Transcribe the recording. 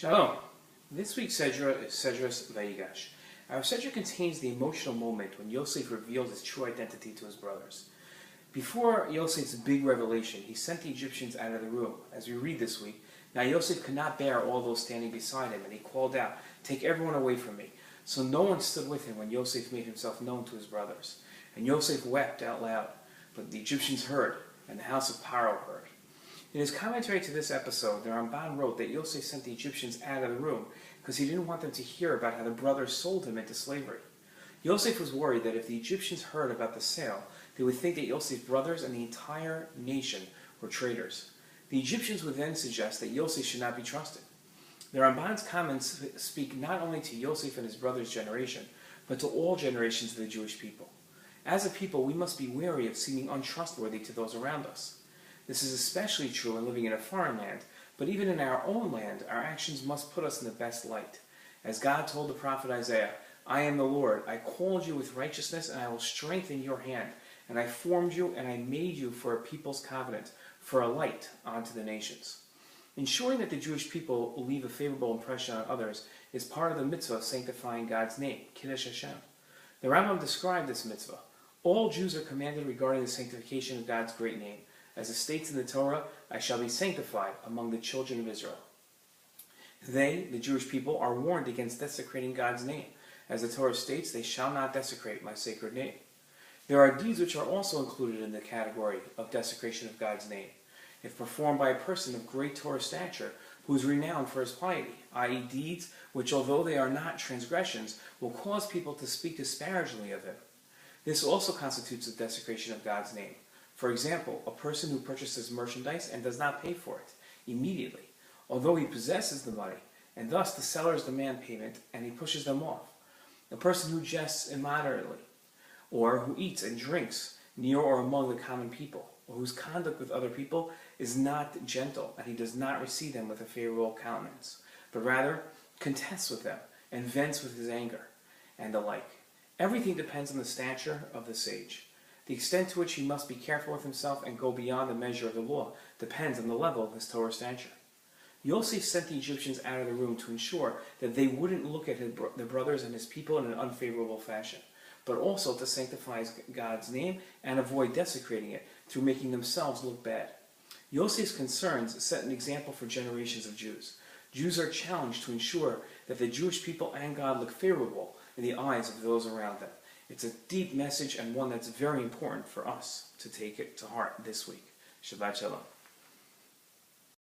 Shalom. This week's Sedra is Sedrat Vayigash. Our Sedra contains the emotional moment when Yosef revealed his true identity to his brothers. Before Yosef's big revelation, he sent the Egyptians out of the room. As we read this week, now Yosef could not bear all those standing beside him, and he called out, "Take everyone away from me." So no one stood with him when Yosef made himself known to his brothers. And Yosef wept out loud, but the Egyptians heard, and the house of Pharaoh heard. In his commentary to this episode, the Ramban wrote that Yosef sent the Egyptians out of the room because he didn't want them to hear about how the brothers sold him into slavery. Yosef was worried that if the Egyptians heard about the sale, they would think that Yosef's brothers and the entire nation were traitors. The Egyptians would then suggest that Yosef should not be trusted. The Ramban's comments speak not only to Yosef and his brothers' generation, but to all generations of the Jewish people. As a people, we must be wary of seeming untrustworthy to those around us. This is especially true when living in a foreign land, but even in our own land, our actions must put us in the best light. As God told the prophet Isaiah, "I am the Lord, I called you with righteousness, and I will strengthen your hand, and I formed you, and I made you for a people's covenant, for a light unto the nations." Ensuring that the Jewish people leave a favorable impression on others is part of the mitzvah of sanctifying God's name, Kiddush Hashem. The Rambam described this mitzvah. All Jews are commanded regarding the sanctification of God's great name. As it states in the Torah, "I shall be sanctified among the children of Israel." They, the Jewish people, are warned against desecrating God's name. As the Torah states, "They shall not desecrate my sacred name." There are deeds which are also included in the category of desecration of God's name, if performed by a person of great Torah stature who is renowned for his piety, i.e. deeds which, although they are not transgressions, will cause people to speak disparagingly of him. This also constitutes a desecration of God's name. For example, a person who purchases merchandise and does not pay for it immediately, although he possesses the money, and thus the sellers demand payment and he pushes them off. A person who jests immoderately, or who eats and drinks near or among the common people, or whose conduct with other people is not gentle, and he does not receive them with a favorable countenance, but rather contests with them and vents with his anger, and the like. Everything depends on the stature of the sage. The extent to which he must be careful with himself and go beyond the measure of the law depends on the level of his Torah stature. Yosef sent the Egyptians out of the room to ensure that they wouldn't look at the brothers and his people in an unfavorable fashion, but also to sanctify God's name and avoid desecrating it through making themselves look bad. Yosef's concerns set an example for generations of Jews. Jews are challenged to ensure that the Jewish people and God look favorable in the eyes of those around them. It's a deep message and one that's very important for us to take it to heart this week. Shabbat Shalom.